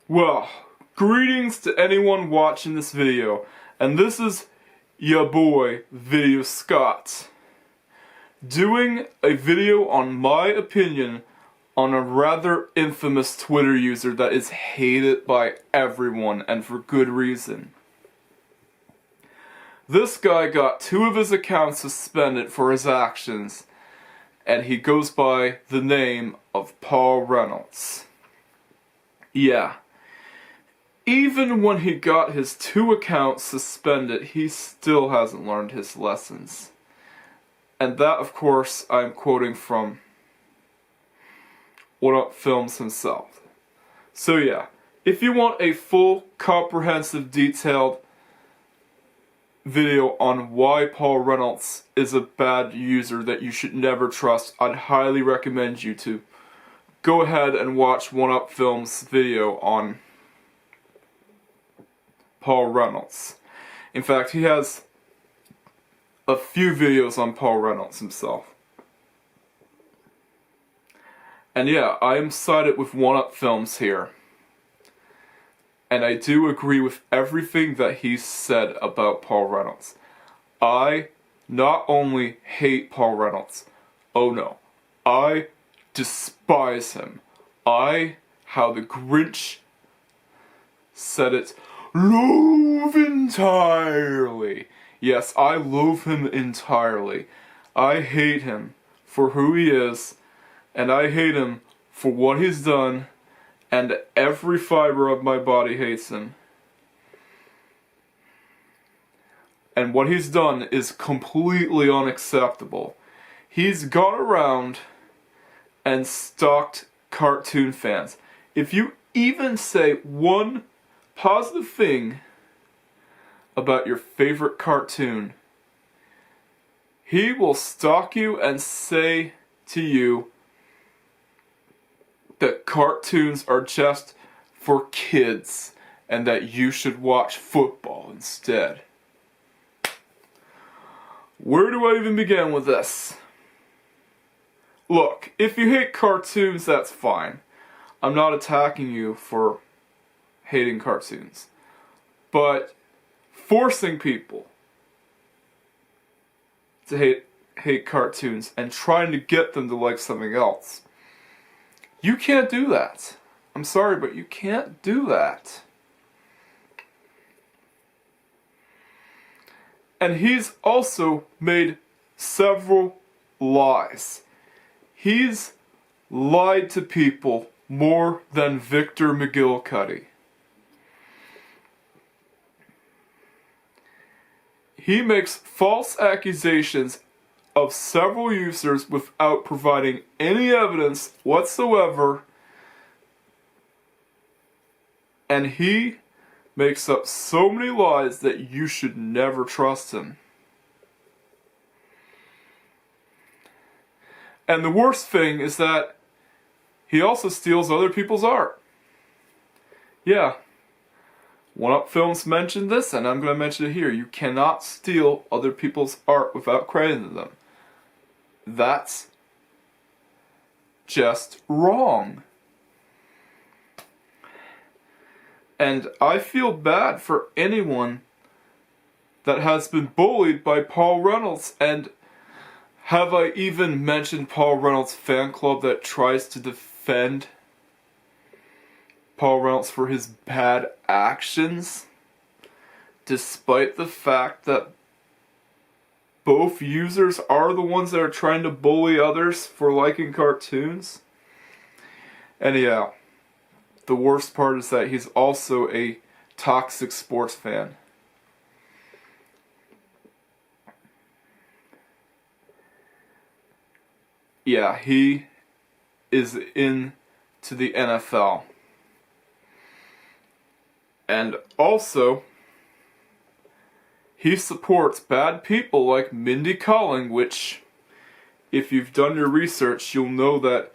Well, greetings to anyone watching this video, and this is ya boy, Video Scott, doing a video on my opinion on a rather infamous Twitter user that is hated by everyone, and for good reason. This guy got 2 of his accounts suspended for his actions, and he goes by the name of Paul Reynolds. Yeah. Even when he got his 2 accounts suspended, he still hasn't learned his lessons. And that, of course, I'm quoting from One-Up Filmz himself. So yeah, if you want a full, comprehensive, detailed video on why Paul Reynolds is a bad user that you should never trust, I'd highly recommend you to go ahead and watch One-Up Filmz video on Paul Reynolds. In fact, he has a few videos on Paul Reynolds himself. And yeah, I am sided with One-Up Filmz here. And I do agree with everything that he said about Paul Reynolds. I not only hate Paul Reynolds, oh no, I despise him. How the Grinch said it, loathe entirely. Yes, I loathe him entirely. I hate him for who he is, and I hate him for what he's done, and every fiber of my body hates him. And what he's done is completely unacceptable. He's gone around and stalked cartoon fans. If you even say one positive thing about your favorite cartoon, he will stalk you and say to you that cartoons are just for kids and that you should watch football instead. Where do I even begin with this? Look, if you hate cartoons, that's fine. I'm not attacking you for hating cartoons. But forcing people to hate cartoons and trying to get them to like something else, you can't do that. I'm sorry, but you can't do that. And he's also made several lies. He's lied to people more than Victor McGillicuddy. He makes false accusations of several users without providing any evidence whatsoever, and he makes up so many lies that you should never trust him. And the worst thing is that he also steals other people's art. Yeah. One-Up Filmz mentioned this, and I'm going to mention it here. You cannot steal other people's art without crediting them. That's just wrong. And I feel bad for anyone that has been bullied by Paul Reynolds. And have I even mentioned Paul Reynolds' fan club that tries to defend Paul Reynolds for his bad actions, despite the fact that both users are the ones that are trying to bully others for liking cartoons? And yeah, the worst part is that he's also a toxic sports fan. Yeah, he is into the NFL. And also, he supports bad people like Mindy Kaling, which, if you've done your research, you'll know that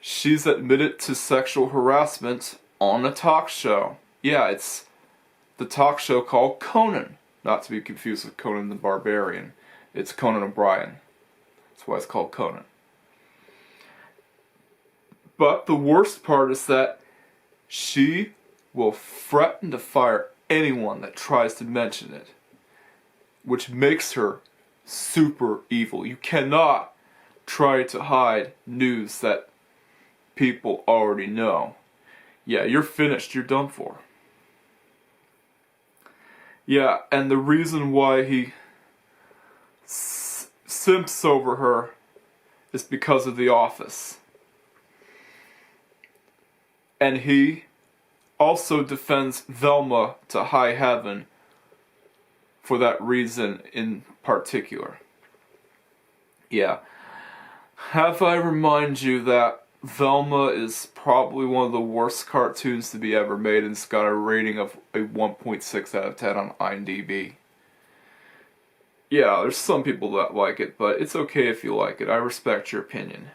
she's admitted to sexual harassment on a talk show. Yeah, it's the talk show called Conan. not to be confused with Conan the Barbarian. It's Conan O'Brien. That's why it's called Conan. But the worst part is that she will threaten to fire anyone that tries to mention it, which makes her super evil. You cannot try to hide news that people already know. Yeah, you're finished, you're done for. Yeah, and the reason why he simps over her is because of The Office. And he also defends Velma to high heaven for that reason in particular. Yeah. Have I remind you that Velma is probably one of the worst cartoons to be ever made, and it's got a rating of a 1.6 out of 10 on IMDb. Yeah, there's some people that like it, but it's okay if you like it. I respect your opinion.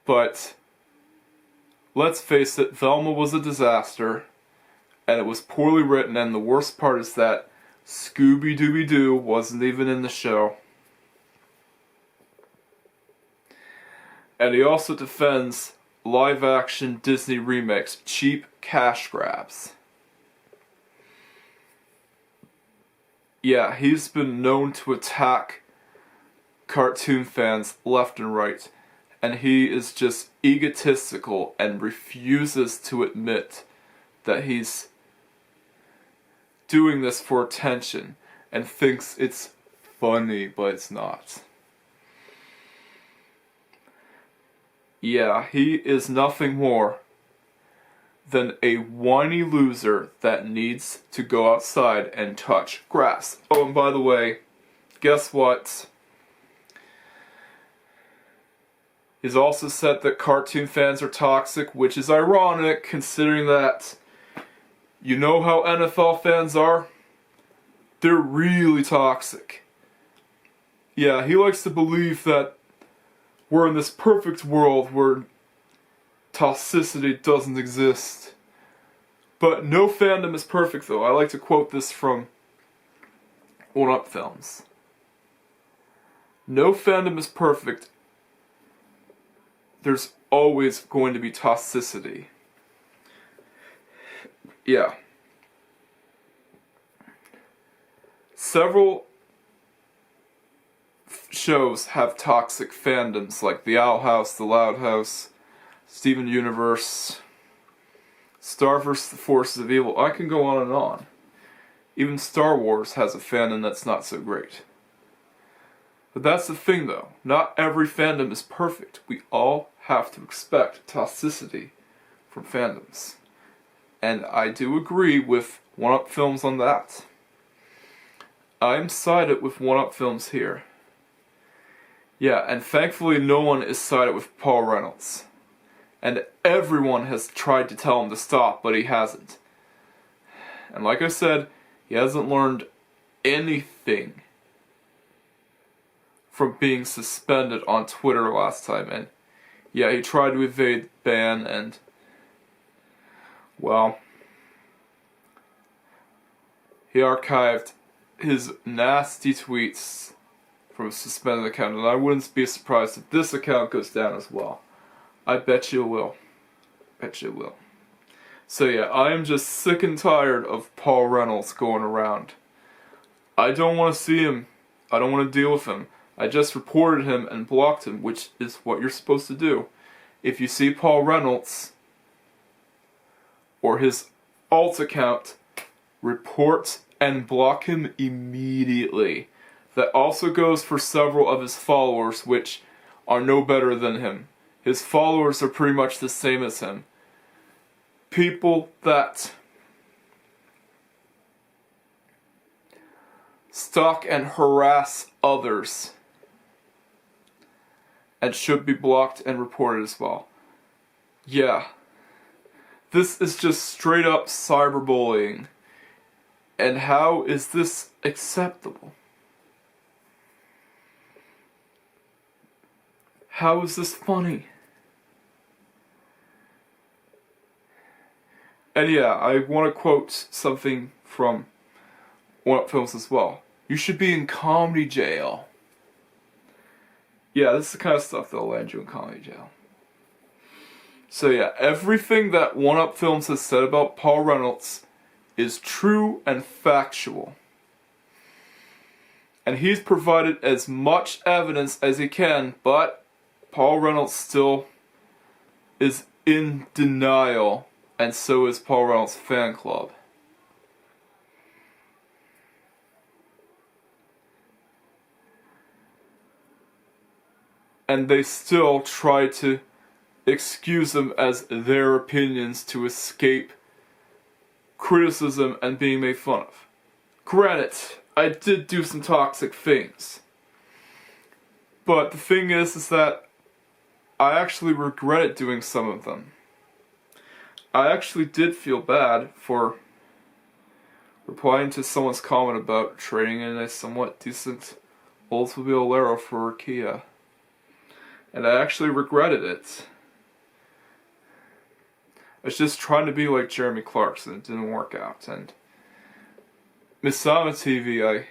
But let's face it, Velma was a disaster, and it was poorly written, and the worst part is that Scooby-Dooby-Doo wasn't even in the show. And he also defends live-action Disney remakes, cheap cash grabs. Yeah, he's been known to attack cartoon fans left and right, and he is just egotistical and refuses to admit that he's doing this for attention and thinks it's funny, but it's not. Yeah, he is nothing more than a whiny loser that needs to go outside and touch grass. Oh, and by the way, guess what? He's also said that cartoon fans are toxic, which is ironic considering that you know how NFL fans are? They're really toxic. Yeah, he likes to believe that we're in this perfect world where toxicity doesn't exist. But no fandom is perfect, though. I like to quote this from One-Up Filmz. No fandom is perfect. There's always going to be toxicity. Yeah. Several shows have toxic fandoms, like The Owl House, The Loud House, Steven Universe, Star vs. the Forces of Evil. I can go on and on. Even Star Wars has a fandom that's not so great. But that's the thing, though. Not every fandom is perfect. We all have to expect toxicity from fandoms. And I do agree with One-Up Filmz on that. I'm sided with One-Up Filmz here. Yeah, and thankfully no one is sided with Paul Reynolds. And everyone has tried to tell him to stop, but he hasn't. And like I said, he hasn't learned anything from being suspended on Twitter last time. And yeah, he tried to evade ban and, well, he archived his nasty tweets from a suspended account, and I wouldn't be surprised if this account goes down as well. I bet you it will. Bet you it will. So yeah, I am just sick and tired of Paul Reynolds going around. I don't want to see him. I don't want to deal with him. I just reported him and blocked him, which is what you're supposed to do. If you see Paul Reynolds or his alt account, report and block him immediately. That also goes for several of his followers, which are no better than him. His followers are pretty much the same as him. People that stalk and harass others and should be blocked and reported as well. Yeah. This is just straight up cyberbullying. And how is this acceptable? How is this funny? And yeah, I want to quote something from One-Up Filmz as well. You should be in comedy jail. Yeah, this is the kind of stuff that'll land you in comedy jail. So yeah, everything that One-Up Filmz has said about Paul Reynolds is true and factual. And he's provided as much evidence as he can, but Paul Reynolds still is in denial, and so is Paul Reynolds' fan club. And they still try to excuse them as their opinions to escape criticism and being made fun of. Granted, I did do some toxic things. But the thing is that I actually regretted doing some of them. I actually did feel bad for replying to someone's comment about trading in a somewhat decent Oldsmobile Alero for Kia. And I actually regretted it. I was just trying to be like Jeremy Clarkson. It didn't work out. And Misama TV, I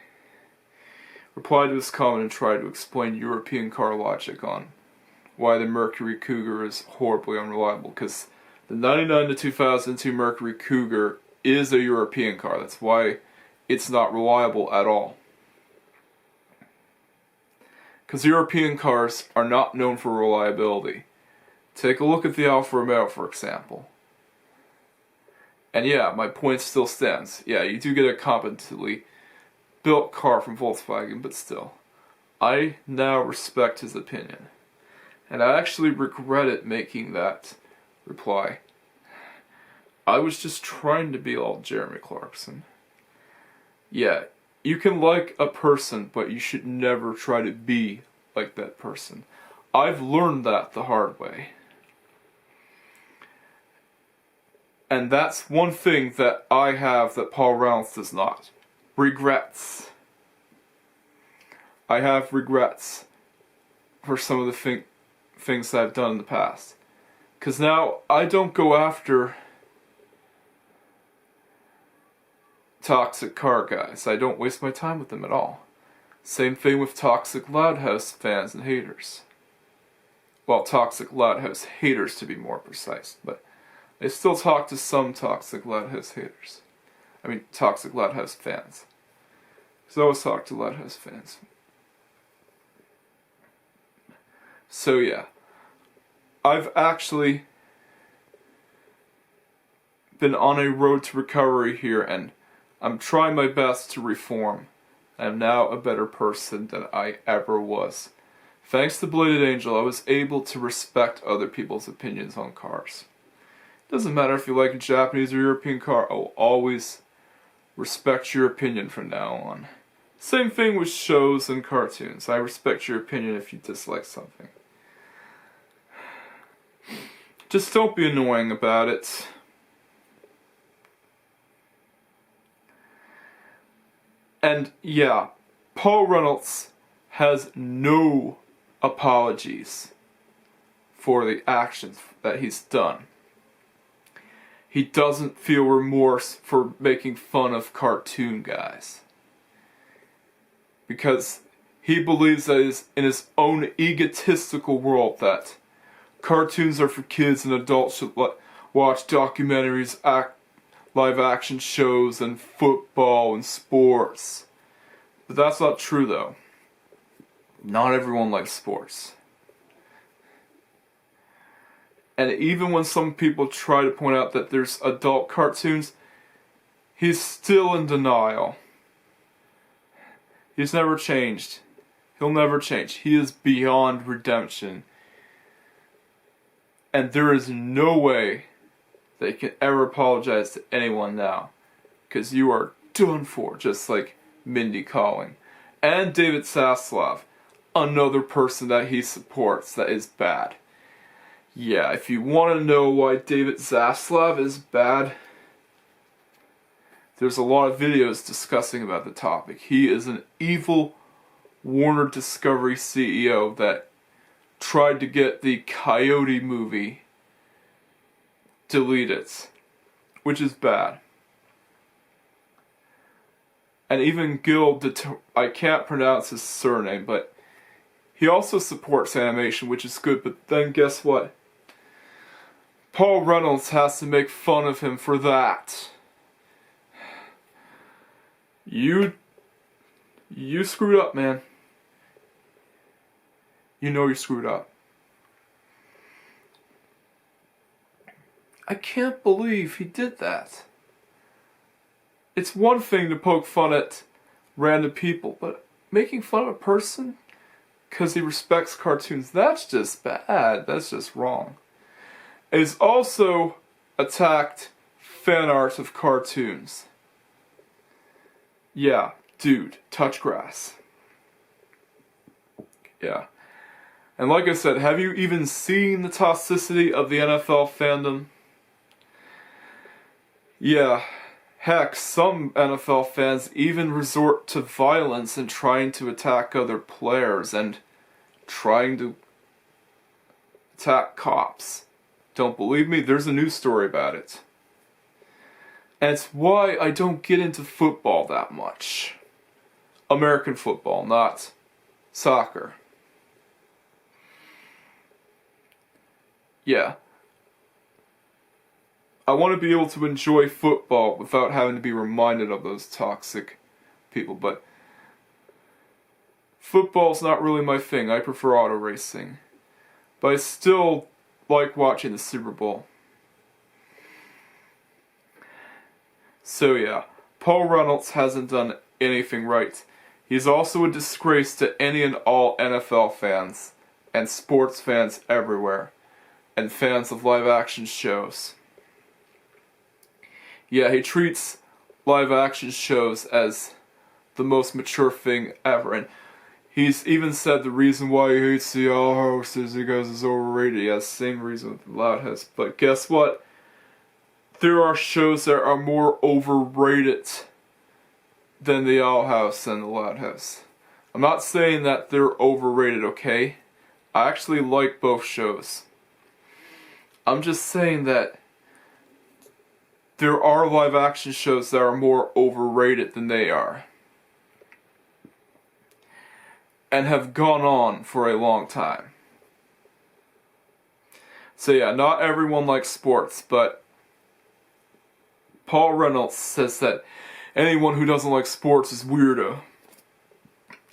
replied to this comment and tried to explain European car logic on why the Mercury Cougar is horribly unreliable. Because the 99 to 2002 Mercury Cougar is a European car. That's why it's not reliable at all. Because European cars are not known for reliability. Take a look at the Alfa Romeo, for example. And yeah, my point still stands. Yeah, you do get a competently built car from Volkswagen, but still. I now respect his opinion. And I actually regretted making that reply. I was just trying to be all Jeremy Clarkson. Yeah, you can like a person, but you should never try to be like that person. I've learned that the hard way. And that's one thing that I have that Paul Reynolds does not. Regrets. I have regrets for some of the things that I've done in the past. Because now I don't go after toxic car guys. I don't waste my time with them at all. Same thing with toxic Loud House fans and haters. Well, toxic Loud House haters to be more precise, but I still talk to some toxic Loud House haters. I mean, toxic Loud House fans. Because I always talk to Loud House fans. So yeah, I've actually been on a road to recovery here, and I'm trying my best to reform. I'm now a better person than I ever was. Thanks to Bladed Angel, I was able to respect other people's opinions on cars. Doesn't matter if you like a Japanese or European car, I will always respect your opinion from now on. Same thing with shows and cartoons. I respect your opinion if you dislike something. Just don't be annoying about it. And yeah, Paul Reynolds has no apologies for the actions that he's done. He doesn't feel remorse for making fun of cartoon guys. Because he believes that in his own egotistical world that cartoons are for kids and adults should watch documentaries, live action shows, and football and sports. But that's not true though. Not everyone likes sports. And even when some people try to point out that there's adult cartoons, he's still in denial. He's never changed. He'll never change. He is beyond redemption. And there is no way they can ever apologize to anyone now. Because you are done for, just like Mindy Kaling. And David Zaslav, another person that he supports that is bad. Yeah, if you want to know why David Zaslav is bad, there's a lot of videos discussing about the topic. He is an evil Warner Discovery CEO that tried to get the Coyote movie deleted. which is bad. And even Gil, I can't pronounce his surname, but he also supports animation, which is good. But then guess what? Paul Reynolds has to make fun of him for that. You screwed up, man. You know you screwed up. I can't believe he did that. It's one thing to poke fun at random people, but making fun of a person because he respects cartoons, that's just bad. That's just wrong. He's also attacked fan art of cartoons. Yeah, dude, touch grass. Yeah. And like I said, have you even seen the toxicity of the NFL fandom? Yeah. Heck, some NFL fans even resort to violence in trying to attack other players and trying to attack cops. Don't believe me? There's a news story about it. And it's why I don't get into football that much. American football, not soccer. Yeah. I want to be able to enjoy football without having to be reminded of those toxic people, but football's not really my thing. I prefer auto racing. But I still like watching the Super Bowl. So yeah, Paul Reynolds hasn't done anything right. He's also a disgrace to any and all NFL fans, and sports fans everywhere, and fans of live action shows. Yeah, he treats live action shows as the most mature thing ever, and he's even said the reason why he hates the Owl House is because it's overrated. He has the same reason with the Loud House. But guess what? There are shows that are more overrated than the Owl House and the Loud House. I'm not saying that they're overrated, okay? I actually like both shows. I'm just saying that there are live action shows that are more overrated than they are. And have gone on for a long time. So yeah, not everyone likes sports, but Paul Reynolds says that anyone who doesn't like sports is weirdo.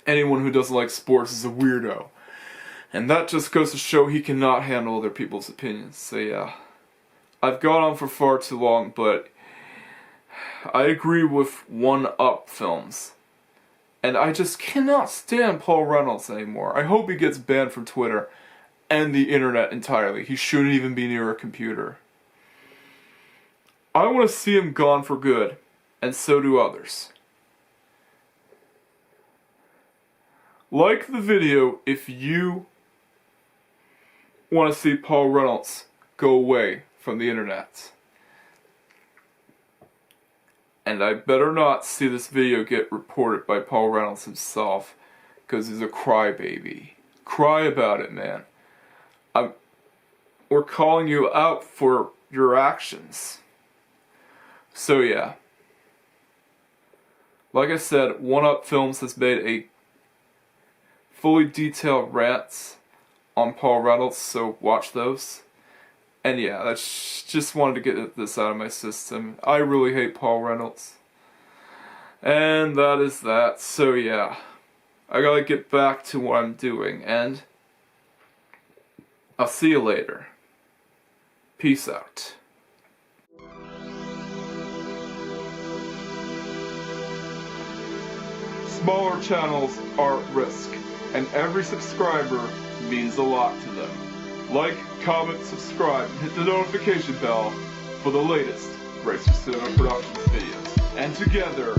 Anyone who doesn't like sports is a weirdo. And that just goes to show he cannot handle other people's opinions. So yeah, I've gone on for far too long, but I agree with One-Up Filmz. And I just cannot stand Paul Reynolds anymore. I hope he gets banned from Twitter and the internet entirely. He shouldn't even be near a computer. I want to see him gone for good, and so do others. Like the video if you want to see Paul Reynolds go away from the internet. And I better not see this video get reported by Paul Reynolds himself, because he's a crybaby. Cry about it, man. We're calling you out for your actions. So yeah. Like I said, One-Up Filmz has made a fully detailed rant on Paul Reynolds, so watch those. And yeah, I just wanted to get this out of my system. I really hate Paul Reynolds. And that is that. So yeah, I gotta get back to what I'm doing, and I'll see you later. Peace out. Smaller channels are at risk, and every subscriber means a lot to them. Like, comment, subscribe, and hit the notification bell for the latest Racer Cinema Productions videos. And together,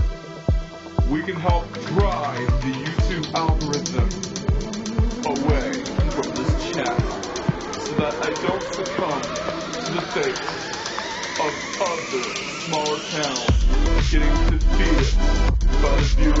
we can help drive the YouTube algorithm away from this channel, so that I don't succumb to the fate of other smaller channels getting defeated by the viewership